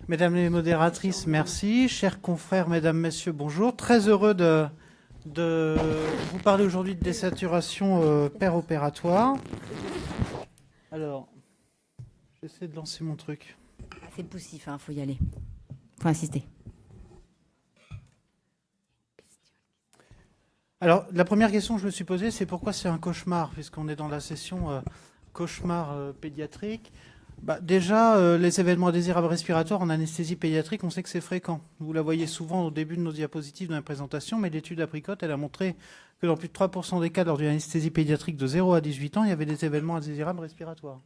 Mesdames les modératrices, merci. Chers confrères, mesdames, messieurs, bonjour. Très heureux de vous parler aujourd'hui de désaturation opératoire. Alors, j'essaie de lancer mon truc. C'est poussif, faut y aller. Faut insister. Alors, la première question que je me suis posée, c'est pourquoi c'est un cauchemar, puisqu'on est dans la session cauchemar pédiatrique. Déjà, les événements indésirables respiratoires en anesthésie pédiatrique, on sait que c'est fréquent. Vous la voyez souvent au début de nos diapositives dans la présentation, mais l'étude Apricot, elle a montré que dans plus de 3% des cas lors d'une anesthésie pédiatrique de 0 à 18 ans, il y avait des événements indésirables respiratoires.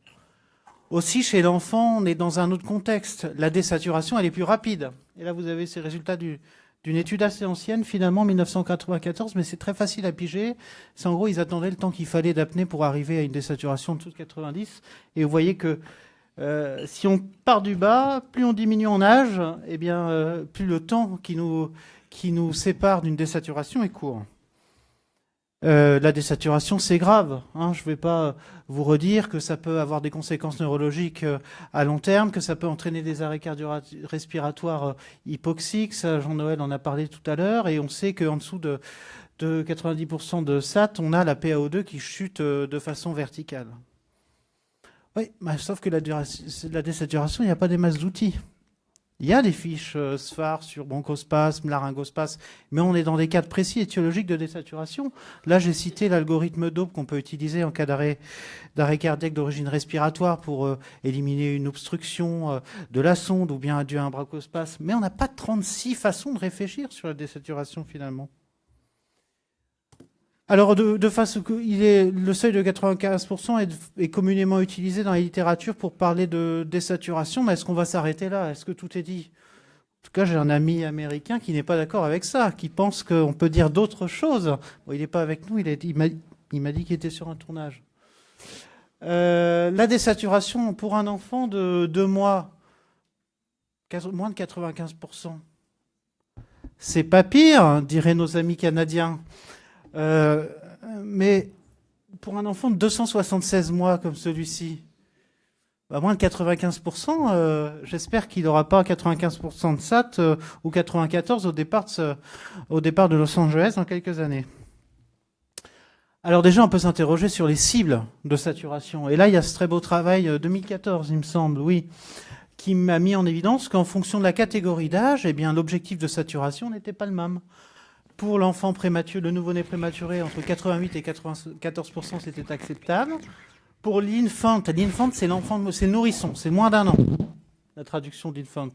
Aussi, chez l'enfant, on est dans un autre contexte. La désaturation, elle est plus rapide. Et là, vous avez ces résultats d'une étude assez ancienne, finalement, 1994, mais c'est très facile à piger. C'est en gros, ils attendaient le temps qu'il fallait d'apnée pour arriver à une désaturation de dessous de 90. Et vous voyez que si on part du bas, plus on diminue en âge, plus le temps qui nous sépare d'une désaturation est court. La désaturation, c'est grave. Je ne vais pas vous redire que ça peut avoir des conséquences neurologiques à long terme, que ça peut entraîner des arrêts cardio-respiratoires hypoxiques. Ça, Jean-Noël en a parlé tout à l'heure. Et on sait qu'en dessous de 90% de SAT, on a la PaO2 qui chute de façon verticale. Oui, sauf que la désaturation, il n'y a pas des masses d'outils. Il y a des fiches SFAR sur bronchospasme, laryngospasme, mais on est dans des cadres précis étiologiques de désaturation. Là, j'ai cité l'algorithme DOPE qu'on peut utiliser en cas d'arrêt cardiaque d'origine respiratoire pour éliminer une obstruction de la sonde ou bien dû à un bronchospasme. Mais on n'a pas 36 façons de réfléchir sur la désaturation finalement. Alors, le seuil de 95% est communément utilisé dans la littérature pour parler de désaturation, mais est-ce qu'on va s'arrêter là? Est-ce que tout est dit? En tout cas, j'ai un ami américain qui n'est pas d'accord avec ça, qui pense qu'on peut dire d'autres choses. Bon, il n'est pas avec nous, il m'a dit qu'il était sur un tournage. La désaturation pour un enfant de 2 mois, moins de 95%. C'est pas pire, diraient nos amis canadiens. Mais pour un enfant de 276 mois comme celui-ci, moins de 95%, j'espère qu'il n'aura pas 95% de SAT ou 94 au départ de Los Angeles dans quelques années. Alors déjà, on peut s'interroger sur les cibles de saturation. Et là, il y a ce très beau travail 2014, il me semble, oui, qui m'a mis en évidence qu'en fonction de la catégorie d'âge, l'objectif de saturation n'était pas le même. Pour l'enfant prématuré, le nouveau-né prématuré, entre 88 et 94%, c'était acceptable. Pour l'infant, c'est le nourrisson, c'est moins d'un an, la traduction d'infant.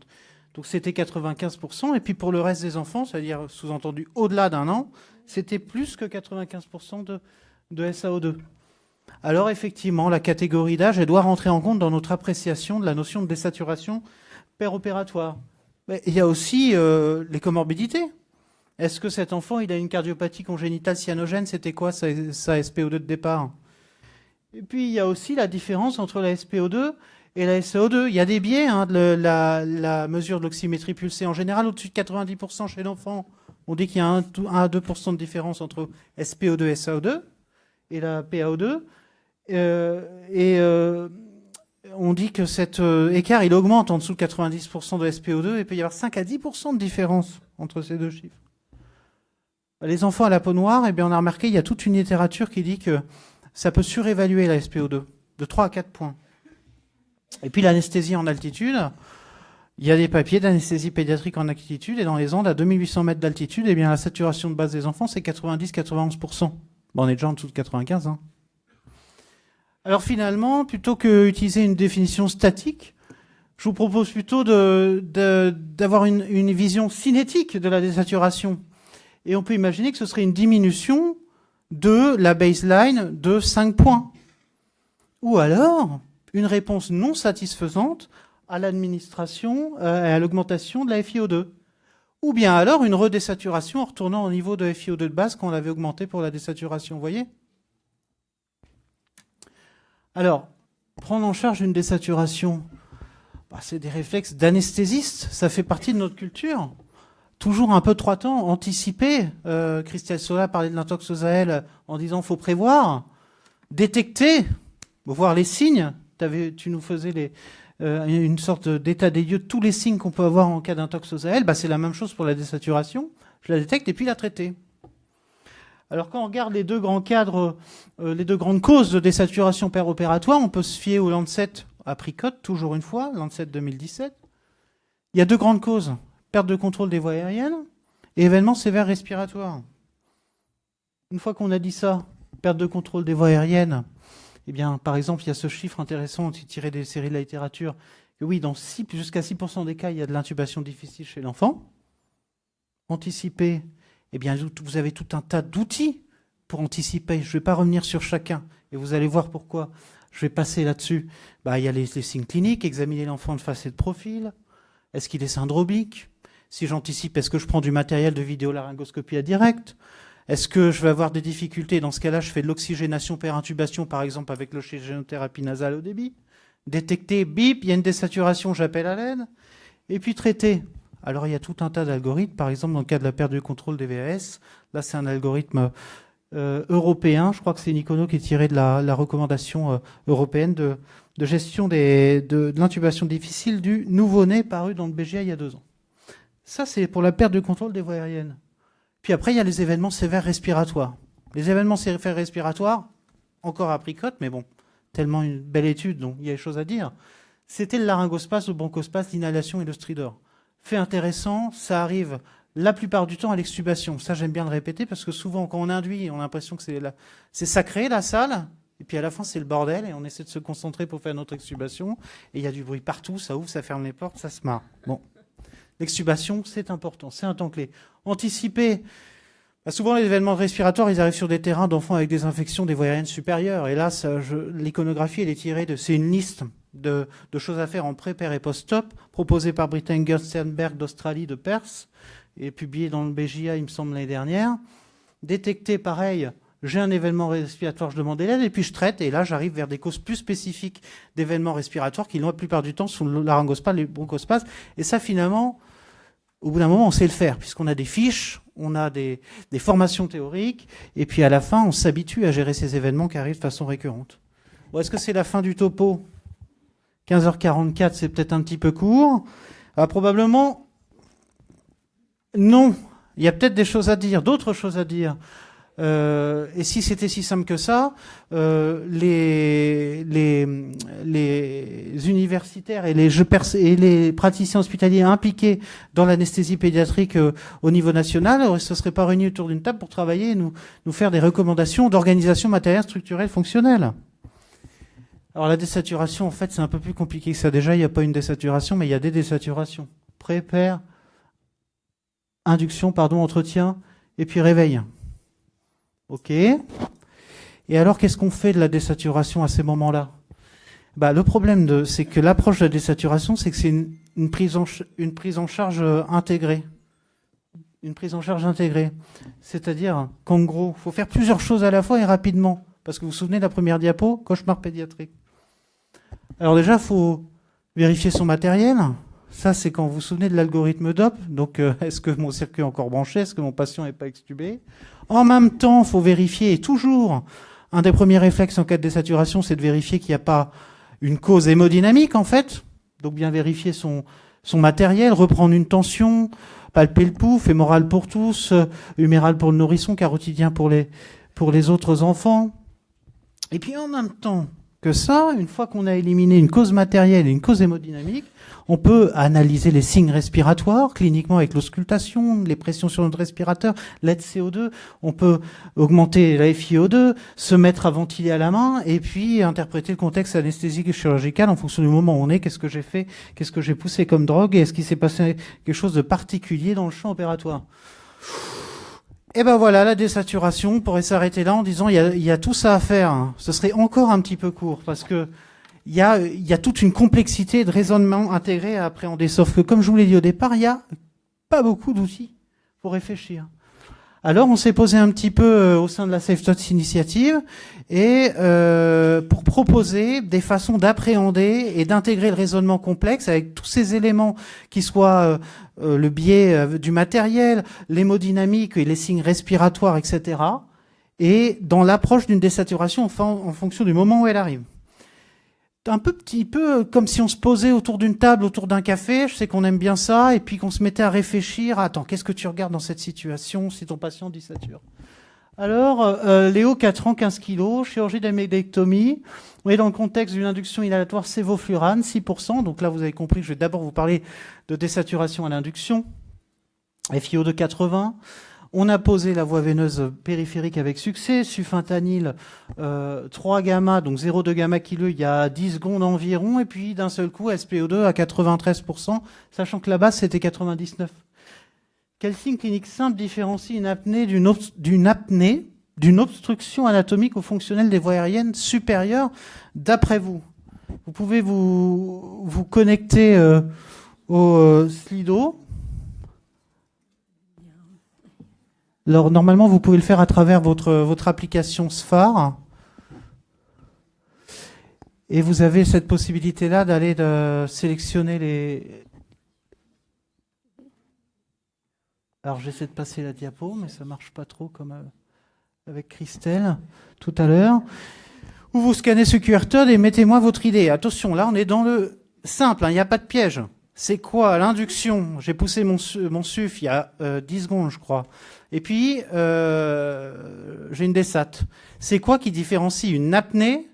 Donc c'était 95%. Et puis pour le reste des enfants, c'est-à-dire sous-entendu au-delà d'un an, c'était plus que 95% de SAO2. Alors effectivement, la catégorie d'âge, elle doit rentrer en compte dans notre appréciation de la notion de désaturation péropératoire. Mais il y a aussi les comorbidités. Est-ce que cet enfant, il a une cardiopathie congénitale cyanogène? C'était quoi sa SPO2 de départ? Et puis, il y a aussi la différence entre la SPO2 et la SAO2. Il y a des biais de la mesure de l'oxymétrie pulsée. En général, au-dessus de 90% chez l'enfant, on dit qu'il y a 1 à 2% de différence entre SPO2 et SAO2 et la PaO2. On dit que cet écart, il augmente en dessous de 90% de SPO2 et il peut y avoir 5 à 10% de différence entre ces deux chiffres. Les enfants à la peau noire, on a remarqué, il y a toute une littérature qui dit que ça peut surévaluer la SPO2 de 3 à 4 points. Et puis l'anesthésie en altitude, il y a des papiers d'anesthésie pédiatrique en altitude, et dans les Andes, à 2800 mètres d'altitude, la saturation de base des enfants, c'est 90-91%. On est déjà en dessous de 95. Alors finalement, plutôt que d'utiliser une définition statique, je vous propose plutôt d'avoir une vision cinétique de la désaturation. Et on peut imaginer que ce serait une diminution de la baseline de 5 points. Ou alors, une réponse non satisfaisante à l'administration et à l'augmentation de la FiO2. Ou bien alors une redésaturation en retournant au niveau de FiO2 de base qu'on avait augmenté pour la désaturation. Vous voyez? Alors, prendre en charge une désaturation, c'est des réflexes d'anesthésiste. Ça fait partie de notre culture. Toujours un peu trois temps, anticiper. Christelle Sola parlait de l'intox-Osael en disant faut prévoir, détecter, voir les signes. Tu nous faisais une sorte d'état des lieux de tous les signes qu'on peut avoir en cas d'intox aux AL. C'est la même chose pour la désaturation. Je la détecte et puis la traiter. Alors quand on regarde les deux grands cadres, les deux grandes causes de désaturation péropératoire, on peut se fier au Lancet Apricot, toujours une fois, Lancet 2017. Il y a deux grandes causes, perte de contrôle des voies aériennes et événements sévères respiratoires. Une fois qu'on a dit ça, perte de contrôle des voies aériennes, eh bien, par exemple, il y a ce chiffre intéressant tiré des séries de la littérature, que oui, jusqu'à 6% des cas, il y a de l'intubation difficile chez l'enfant. Anticiper, eh bien, vous avez tout un tas d'outils pour anticiper. Je ne vais pas revenir sur chacun, et vous allez voir pourquoi. Je vais passer là-dessus. Il y a les signes cliniques, examiner l'enfant de face et de profil. Est-ce qu'il est syndromique? Si j'anticipe, est-ce que je prends du matériel de vidéolaryngoscopie à direct? Est-ce que je vais avoir des difficultés? Dans ce cas-là, je fais de l'oxygénation per intubation, par exemple avec l'oxygénothérapie nasale au débit. Détecter, bip, il y a une désaturation, j'appelle à l'aide. Et puis traiter. Alors il y a tout un tas d'algorithmes. Par exemple, dans le cas de la perte de contrôle des VAS, là c'est un algorithme européen. Je crois que c'est Nicono qui est tiré de la recommandation européenne de gestion de l'intubation difficile du nouveau-né paru dans le BGA il y a 2 ans. Ça, c'est pour la perte de contrôle des voies aériennes. Puis après, il y a les événements sévères respiratoires. Les événements sévères respiratoires, encore apricote, mais bon, tellement une belle étude, donc il y a des choses à dire. C'était le laryngospasme, le bronchospasme, l'inhalation et le stridor. Fait intéressant, ça arrive la plupart du temps à l'extubation. Ça, j'aime bien le répéter, parce que souvent, quand on induit, on a l'impression que c'est sacré, la salle, et puis à la fin, c'est le bordel, et on essaie de se concentrer pour faire notre extubation, et il y a du bruit partout, ça ouvre, ça ferme les portes, ça se marre. Bon. L'extubation, c'est important, c'est un temps clé. Anticiper. Souvent, les événements respiratoires, ils arrivent sur des terrains d'enfants avec des infections des voies aériennes supérieures. Et là, l'iconographie, elle est tirée c'est une liste de choses à faire en pré, per et post-op, proposée par Britta Sternberg d'Australie, de Perth, et publiée dans le BJA, il me semble, l'année dernière. Détecter, pareil, j'ai un événement respiratoire, je demande l'aide, et puis je traite, et là, j'arrive vers des causes plus spécifiques d'événements respiratoires qui, la plupart du temps, sont le laryngospasme, les bronchospasmes. Et ça, finalement, au bout d'un moment, on sait le faire, puisqu'on a des fiches, on a des formations théoriques, et puis à la fin, on s'habitue à gérer ces événements qui arrivent de façon récurrente. Bon, est-ce que c'est la fin du topo? 15h44, c'est peut-être un petit peu court. Probablement, non. Il y a peut-être des choses à dire, d'autres choses à dire. Et si c'était si simple que ça, les universitaires et les praticiens hospitaliers impliqués dans l'anesthésie pédiatrique au niveau national ne se seraient pas réunis autour d'une table pour travailler et nous faire des recommandations d'organisation matérielle, structurelle, fonctionnelle. Alors la désaturation, en fait, c'est un peu plus compliqué que ça. Déjà, il n'y a pas une désaturation, mais il y a des désaturations. Prépare, induction, entretien, et puis réveil. OK. Et alors, qu'est-ce qu'on fait de la désaturation à ces moments-là? Le problème, c'est que l'approche de la désaturation, c'est que c'est une prise en charge intégrée. Une prise en charge intégrée. C'est-à-dire qu'en gros, il faut faire plusieurs choses à la fois et rapidement. Parce que vous vous souvenez de la première diapo, cauchemar pédiatrique. Alors déjà, il faut vérifier son matériel. Ça, c'est quand vous vous souvenez de l'algorithme DOP. Donc, est-ce que mon circuit est encore branché? Est-ce que mon patient n'est pas extubé? En même temps, il faut vérifier, et toujours, un des premiers réflexes en cas de désaturation, c'est de vérifier qu'il n'y a pas une cause hémodynamique, en fait. Donc, bien vérifier son matériel, reprendre une tension, palper le pouls, fémoral pour tous, huméral pour le nourrisson, carotidien pour les autres enfants. Et puis, en même temps que ça, une fois qu'on a éliminé une cause matérielle et une cause hémodynamique, on peut analyser les signes respiratoires cliniquement avec l'auscultation, les pressions sur notre respirateur, l'aide CO2. On peut augmenter la FiO2, se mettre à ventiler à la main et puis interpréter le contexte anesthésique et chirurgical en fonction du moment où on est, qu'est-ce que j'ai fait, qu'est-ce que j'ai poussé comme drogue et est-ce qu'il s'est passé quelque chose de particulier dans le champ opératoire. Et ben voilà, la désaturation, on pourrait s'arrêter là en disant il y a tout ça à faire. Hein. Ce serait encore un petit peu court parce que il y a toute une complexité de raisonnement intégré à appréhender. Sauf que, comme je vous l'ai dit au départ, il n'y a pas beaucoup d'outils pour réfléchir. Alors, on s'est posé un petit peu au sein de la SafeTouch Initiative et pour proposer des façons d'appréhender et d'intégrer le raisonnement complexe avec tous ces éléments qui soient le biais du matériel, l'hémodynamique et les signes respiratoires, etc. Et dans l'approche d'une désaturation en fonction du moment où elle arrive. un peu petit peu comme si on se posait autour d'une table, autour d'un café. Je sais qu'on aime bien ça, et puis qu'on se mettait à réfléchir. Attends, qu'est-ce que tu regardes dans cette situation si ton patient dit sature? Alors, Léo, 4 ans, 15 kilos, chirurgie d'amygdectomie. On est dans le contexte d'une induction inhalatoire sévoflurane, 6%. Donc là, vous avez compris que je vais d'abord vous parler de désaturation à l'induction. FiO de 80. On a posé la voie veineuse périphérique avec succès, sufentanil 3 gamma, donc 0,2 gamma kilo il y a 10 secondes environ, et puis d'un seul coup SPO2 à 93%, sachant que la base c'était 99%. Quel signe clinique simple différencie une apnée d'une obstruction anatomique ou fonctionnelle des voies aériennes supérieures d'après vous? Vous pouvez vous connecter au Slido. Alors, normalement, vous pouvez le faire à travers votre application SFAR. Et vous avez cette possibilité-là d'aller sélectionner les... Alors, j'essaie de passer la diapo, mais ça marche pas trop comme avec Christelle tout à l'heure. Ou vous scannez ce QR code et mettez-moi votre idée. Attention, là, on est dans le simple, il n'y a pas de piège. C'est quoi l'induction? J'ai poussé mon SUF il y a 10 secondes, je crois. Et puis, j'ai une DSAT. C'est quoi qui différencie une apnée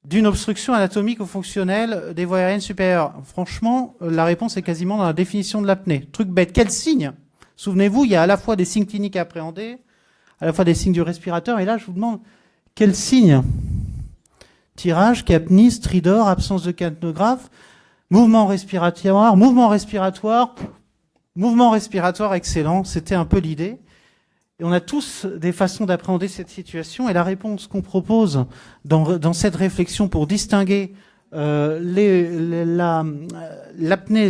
d'une obstruction anatomique ou fonctionnelle des voies aériennes supérieures? Franchement, la réponse est quasiment dans la définition de l'apnée. Truc bête, quel signe? Souvenez-vous, il y a à la fois des signes cliniques à appréhender, à la fois des signes du respirateur, et là, je vous demande, quel signe? Tirage, capnie, stridor, absence de capnographe, mouvement respiratoire, excellent, c'était un peu l'idée. Et on a tous des façons d'appréhender cette situation, et la réponse qu'on propose dans cette réflexion pour distinguer l'apnée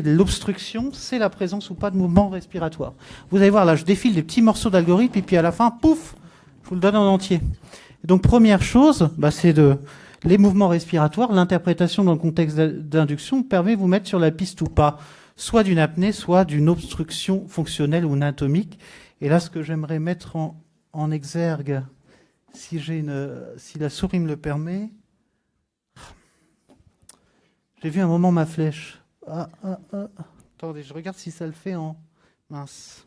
de l'obstruction, c'est la présence ou pas de mouvement respiratoire. Vous allez voir, là, je défile des petits morceaux d'algorithme, et puis à la fin, pouf, je vous le donne en entier. Et donc, première chose, c'est les mouvements respiratoires, l'interprétation dans le contexte d'induction permet de vous mettre sur la piste ou pas, soit d'une apnée, soit d'une obstruction fonctionnelle ou anatomique. Et là, ce que j'aimerais mettre en exergue, si la souris me le permet. J'ai vu un moment ma flèche. Attendez, je regarde si ça le fait en... Mince.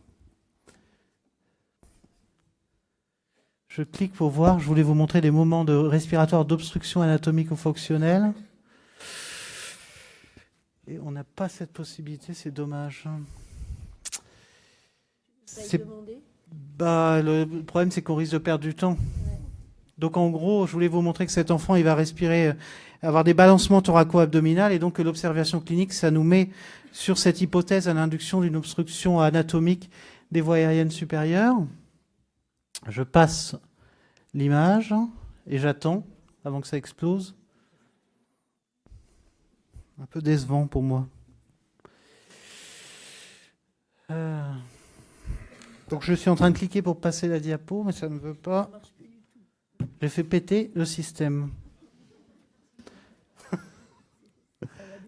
Je clique pour voir. Je voulais vous montrer des moments respiratoires d'obstruction anatomique ou fonctionnelle. Et on n'a pas cette possibilité, c'est dommage. Le problème, c'est qu'on risque de perdre du temps. Ouais. Donc, en gros, je voulais vous montrer que cet enfant, il va respirer, avoir des balancements thoraco-abdominal, et donc que l'observation clinique, ça nous met sur cette hypothèse à l'induction d'une obstruction anatomique des voies aériennes supérieures. Je passe l'image et j'attends avant que ça explose. Un peu décevant pour moi. Donc je suis en train de cliquer pour passer la diapo, mais ça ne veut pas. J'ai fait péter le système.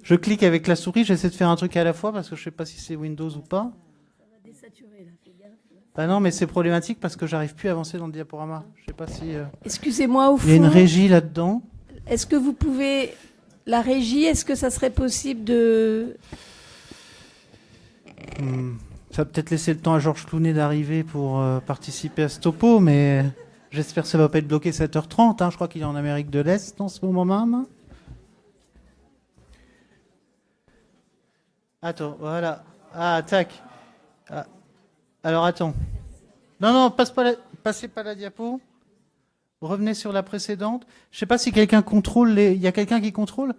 Je clique avec la souris, j'essaie de faire un truc à la fois parce que je ne sais pas si c'est Windows ou pas. Ça va désaturer là, fais gaffe. Non, mais c'est problématique parce que j'arrive plus à avancer dans le diaporama. Je sais pas si. Excusez-moi, au fond. Il y a une régie là-dedans. Est-ce que vous pouvez. La régie, est-ce que ça serait possible de. Ça va peut-être laisser le temps à Georges Clooney d'arriver pour participer à ce topo, mais j'espère que ça ne va pas être bloqué 7h30. Je crois qu'il est en Amérique de l'Est en ce moment même. Attends, voilà. Tac. Alors, attends. Non, passez pas la diapo. Revenez sur la précédente. Je ne sais pas si quelqu'un contrôle Il y a quelqu'un qui contrôle?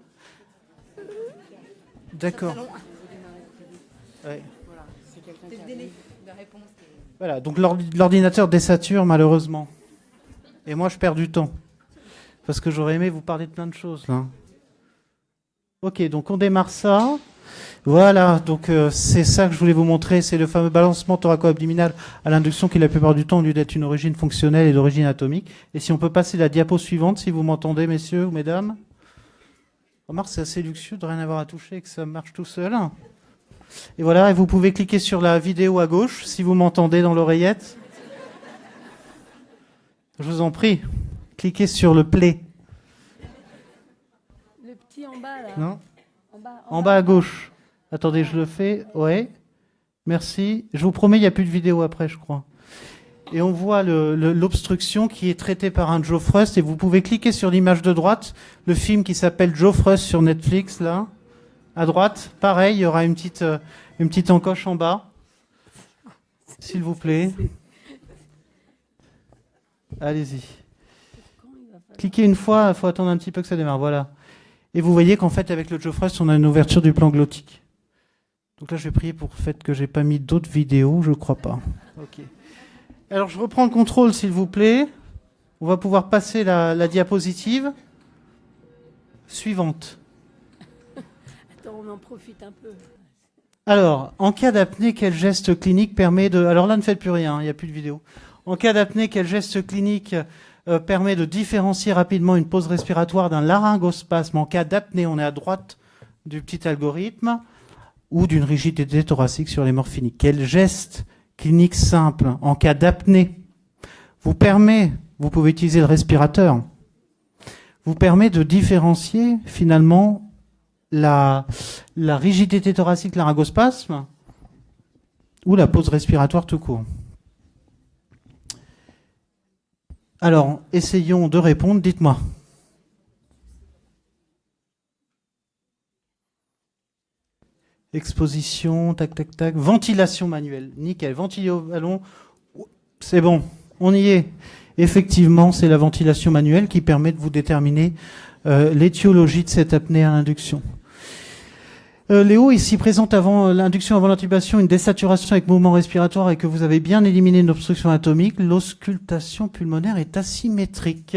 D'accord. Ouais. Voilà, donc l'ordinateur désature malheureusement. Et moi je perds du temps. Parce que j'aurais aimé vous parler de plein de choses là. Ok, donc on démarre ça. Voilà, donc c'est ça que je voulais vous montrer, c'est le fameux balancement thoraco-abdominal à l'induction qui la plupart du temps, au lieu d'être une origine fonctionnelle et d'origine atomique. Et si on peut passer la diapo suivante, si vous m'entendez messieurs ou mesdames. Remarque, c'est assez luxueux de rien avoir à toucher et que ça marche tout seul. Et voilà, et vous pouvez cliquer sur la vidéo à gauche si vous m'entendez dans l'oreillette. Je vous en prie, cliquez sur le play. en bas, là. Non. En En bas à gauche. Attendez, je le fais. Ouais. Merci. Je vous promets, il n'y a plus de vidéo après, je crois. Et on voit l'obstruction qui est traitée par un Joe Frust. Et vous pouvez cliquer sur l'image de droite, le film qui s'appelle Joe Frust sur Netflix, là. À droite, pareil, il y aura une petite encoche en bas. S'il vous plaît. Allez-y. Cliquez une fois, il faut attendre un petit peu que ça démarre. Voilà. Et vous voyez qu'en fait, avec le Joe Frust, on a une ouverture du plan glottique. Donc là, je vais prier pour le fait que j'ai pas mis d'autres vidéos, je crois pas. Ok. Alors, je reprends le contrôle, s'il vous plaît. On va pouvoir passer la diapositive suivante. Attends, on en profite un peu. Alors, en cas d'apnée, quel geste clinique permet de... Alors là, ne faites plus rien, il n'y a plus de vidéo. En cas d'apnée, quel geste clinique permet de différencier rapidement une pause respiratoire d'un laryngospasme? En cas d'apnée, on est à droite du petit algorithme, ou d'une rigidité thoracique sur les morphiniques. Quel geste clinique simple en cas d'apnée vous pouvez utiliser le respirateur, vous permet de différencier finalement la rigidité thoracique, laryngospasme, ou la pause respiratoire tout court. Alors, essayons de répondre, dites-moi. Exposition, tac, tac, tac. Ventilation manuelle, nickel. Ventiler au ballon, c'est bon, on y est. Effectivement, c'est la ventilation manuelle qui permet de vous déterminer l'étiologie de cette apnée à l'induction. Léo, ici présente avant l'induction, avant l'intubation, une désaturation avec mouvement respiratoire et que vous avez bien éliminé une obstruction atomique. L'auscultation pulmonaire est asymétrique.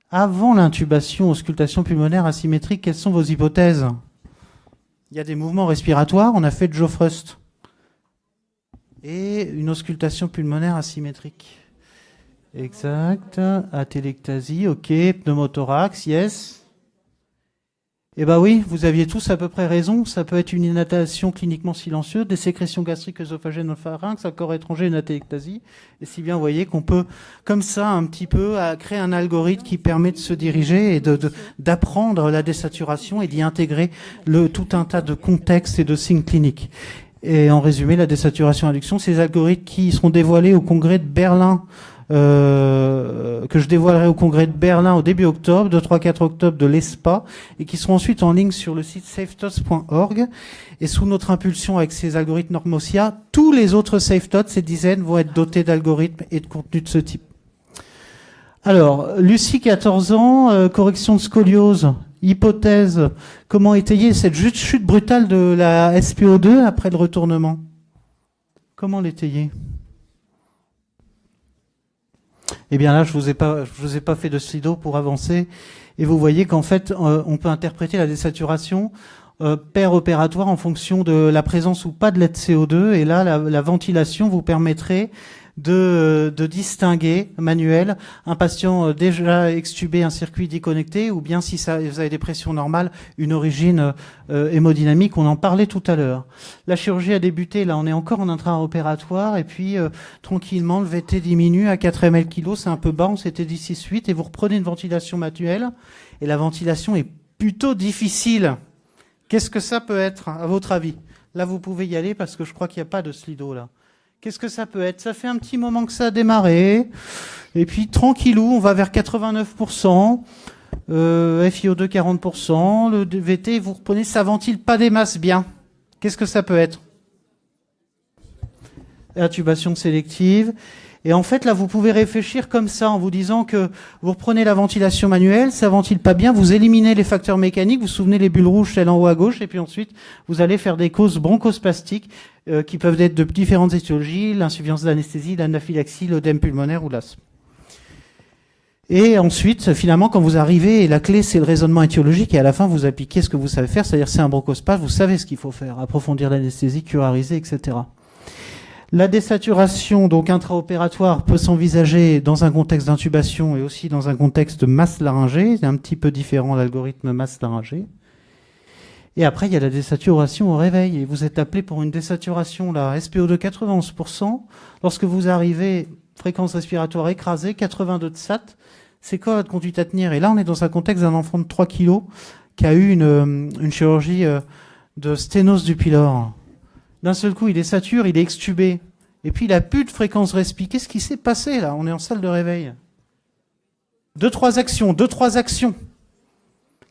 Avant l'intubation, auscultation pulmonaire asymétrique, quelles sont vos hypothèses? Il y a des mouvements respiratoires, on a fait de Joe Frust. Et une auscultation pulmonaire asymétrique. Exact. Atélectasie, ok. Pneumothorax, yes. Eh bien oui, vous aviez tous à peu près raison. Ça peut être une inhalation cliniquement silencieuse, des sécrétions gastriques œsophagènes au pharynx, un corps étranger, une atélectasie. Et si bien vous voyez qu'on peut, comme ça, un petit peu, créer un algorithme qui permet de se diriger et d'apprendre la désaturation et d'y intégrer tout un tas de contextes et de signes cliniques. Et en résumé, la désaturation induction, ces algorithmes qui seront dévoilés au congrès de Berlin, que je dévoilerai au congrès de Berlin au début octobre, 2-3-4 octobre de l'ESPA, et qui seront ensuite en ligne sur le site safetots.org. Et sous notre impulsion avec ces algorithmes Normosia, tous les autres SafeTOTs, ces dizaines, vont être dotés d'algorithmes et de contenus de ce type. Alors, Lucie, 14 ans, correction de scoliose, hypothèse, comment étayer cette chute brutale de la SPO2 après le retournement? Comment l'étayer? Eh bien là, je vous ai pas fait de slido pour avancer. Et vous voyez qu'en fait, on peut interpréter la désaturation paire opératoire en fonction de la présence ou pas de l'HCO2. Et là, la ventilation vous permettrait de distinguer manuel un patient déjà extubé, un circuit déconnecté, ou bien si vous avez des pressions normales, une origine hémodynamique. On en parlait tout à l'heure. La chirurgie a débuté, là on est encore en intra-opératoire, et puis tranquillement le VT diminue à 4 ml kg, c'est un peu bas, on s'était dit 6-8, et vous reprenez une ventilation manuelle, et la ventilation est plutôt difficile. Qu'est-ce que ça peut être, à votre avis? Là vous pouvez y aller, parce que je crois qu'il n'y a pas de slido là. Qu'est-ce que ça peut être? Ça fait un petit moment que ça a démarré. Et puis, tranquillou, on va vers 89%. FiO2, 40%. Le VT, vous reprenez, ça ventile pas des masses bien. Qu'est-ce que ça peut être? Intubation sélective. Et en fait, là, vous pouvez réfléchir comme ça, en vous disant que vous reprenez la ventilation manuelle, ça ventile pas bien, vous éliminez les facteurs mécaniques, vous souvenez les bulles rouges, celles en haut à gauche, et puis ensuite, vous allez faire des causes bronchospastiques, qui peuvent être de différentes étiologies, l'insuffisance d'anesthésie, l'anaphylaxie, l'œdème pulmonaire ou l'asthme. Et ensuite, finalement, quand vous arrivez, et la clé, c'est le raisonnement étiologique, et à la fin, vous appliquez ce que vous savez faire, c'est-à-dire c'est un bronchospasme, vous savez ce qu'il faut faire, approfondir l'anesthésie, curariser, etc. La désaturation, donc intraopératoire, peut s'envisager dans un contexte d'intubation et aussi dans un contexte de masse laryngée. C'est un petit peu différent l'algorithme masse laryngée. Et après, il y a la désaturation au réveil. Et vous êtes appelé pour une désaturation, là, SPO2 91%. Lorsque vous arrivez, fréquence respiratoire écrasée, 82 de SAT, c'est quoi votre conduite à tenir? Et là, on est dans un contexte d'un enfant de 3 kilos qui a eu une chirurgie de sténose du pylore. D'un seul coup, il est saturé, il est extubé. Et puis, il a plus de fréquence respi. Qu'est-ce qui s'est passé, là? On est en salle de réveil. 2-3 actions.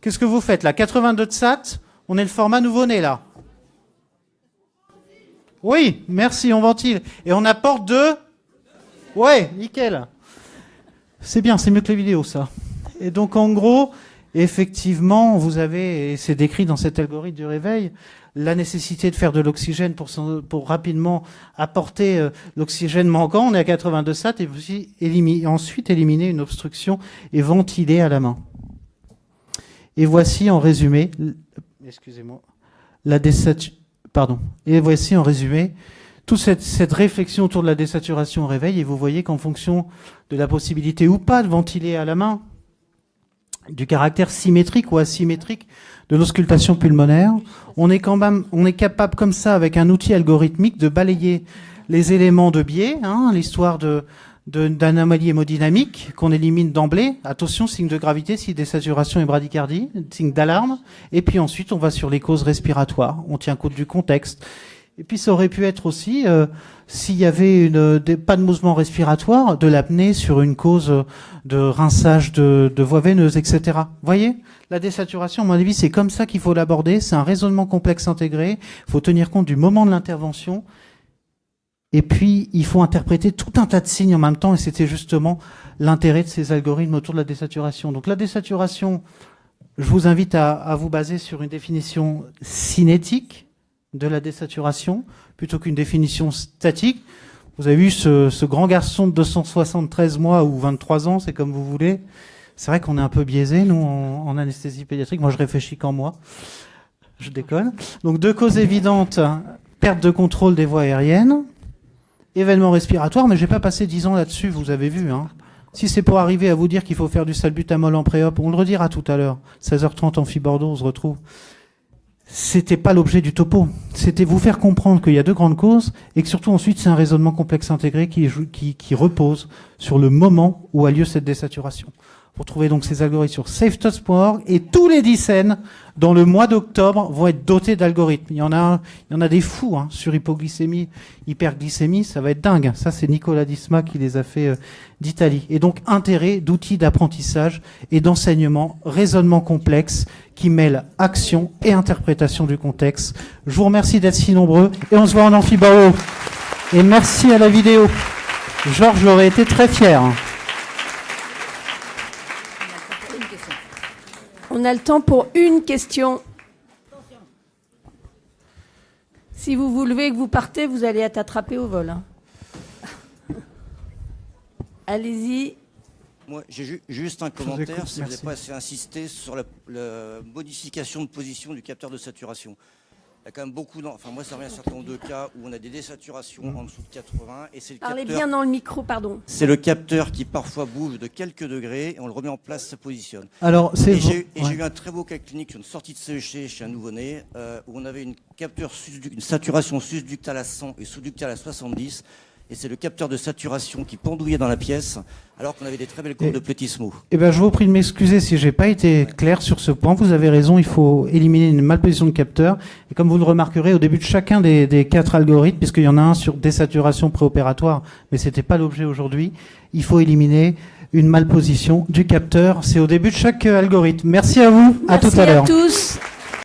Qu'est-ce que vous faites, là? 82 de SAT, on est le format nouveau-né, là. Oui, merci, on ventile. Et on apporte de... Ouais, nickel. C'est bien, c'est mieux que les vidéos, ça. Et donc, en gros, effectivement, vous avez, et c'est décrit dans cet algorithme du réveil, la nécessité de faire de l'oxygène pour rapidement apporter l'oxygène manquant. On est à 82 SAT et ensuite éliminer une obstruction et ventiler à la main. Et voici en résumé, Et voici en résumé toute cette réflexion autour de la désaturation au réveil. Et vous voyez qu'en fonction de la possibilité ou pas de ventiler à la main, du caractère symétrique ou asymétrique de l'auscultation pulmonaire, on est capable comme ça, avec un outil algorithmique, de balayer les éléments de biais, l'histoire d'anomalie hémodynamique qu'on élimine d'emblée. Attention, signe de gravité, si désaturation et bradycardie, signe d'alarme. Et puis ensuite, on va sur les causes respiratoires. On tient compte du contexte. Et puis ça aurait pu être aussi, s'il y avait pas de mouvement respiratoire, de l'apnée sur une cause de rinçage de voies veineuses, etc. Vous voyez, la désaturation, à mon avis, c'est comme ça qu'il faut l'aborder. C'est un raisonnement complexe intégré. Il faut tenir compte du moment de l'intervention. Et puis, il faut interpréter tout un tas de signes en même temps. Et c'était justement l'intérêt de ces algorithmes autour de la désaturation. Donc la désaturation, je vous invite à vous baser sur une définition cinétique de la désaturation, plutôt qu'une définition statique. Vous avez vu ce grand garçon de 273 mois ou 23 ans, c'est comme vous voulez. C'est vrai qu'on est un peu biaisé, nous, en anesthésie pédiatrique. Moi, je réfléchis qu'en moi. Je déconne. Donc, 2 causes évidentes. Perte de contrôle des voies aériennes, événement respiratoire, mais j'ai pas passé 10 ans là-dessus, vous avez vu. Si c'est pour arriver à vous dire qu'il faut faire du salbutamol en pré-op, on le redira tout à l'heure. 16h30 Amphi Bordeaux, on se retrouve. C'était pas l'objet du topo. C'était vous faire comprendre qu'il y a 2 grandes causes et que surtout ensuite c'est un raisonnement complexe intégré qui repose sur le moment où a lieu cette désaturation. Vous trouvez donc ces algorithmes sur safetots.org et tous les DICEN dans le mois d'octobre vont être dotés d'algorithmes. Il y en a des fous sur hypoglycémie, hyperglycémie, ça va être dingue. Ça c'est Nicolas Disma qui les a fait d'Italie. Et donc intérêt d'outils d'apprentissage et d'enseignement, raisonnement complexe qui mêle action et interprétation du contexte. Je vous remercie d'être si nombreux et on se voit en amphibao. Et merci à la vidéo. Georges aurait été très fier. On a le temps pour une question. Si vous vous levez et que vous partez, vous allez être attrapé au vol. Allez-y. Moi, j'ai juste un commentaire. Si vous n'avez pas assez insisté sur la modification de position du capteur de saturation. Il y a quand même beaucoup enfin moi ça revient à un certain nombre de cas où on a des désaturations en dessous de 80 et c'est le Parlez capteur. bien dans le micro, pardon. C'est le capteur qui parfois bouge de quelques degrés et on le remet en place, ça positionne. Alors c'est j'ai eu un très beau cas clinique sur une sortie de CEC chez un nouveau-né où on avait une saturation susductale à 100 et sous-ductale à 70 et c'est le capteur de saturation qui pendouillait dans la pièce alors qu'on avait des très belles courbes de Pleutismo. Eh ben, je vous prie de m'excuser si j'ai pas été clair sur ce point. Vous avez raison, il faut éliminer une malposition de capteur. Et comme vous le remarquerez, au début de chacun des 4 algorithmes, puisqu'il y en a un sur désaturation préopératoire, mais c'était pas l'objet aujourd'hui, il faut éliminer une malposition du capteur. C'est au début de chaque algorithme. Merci à vous. À tout à l'heure. Merci à tous.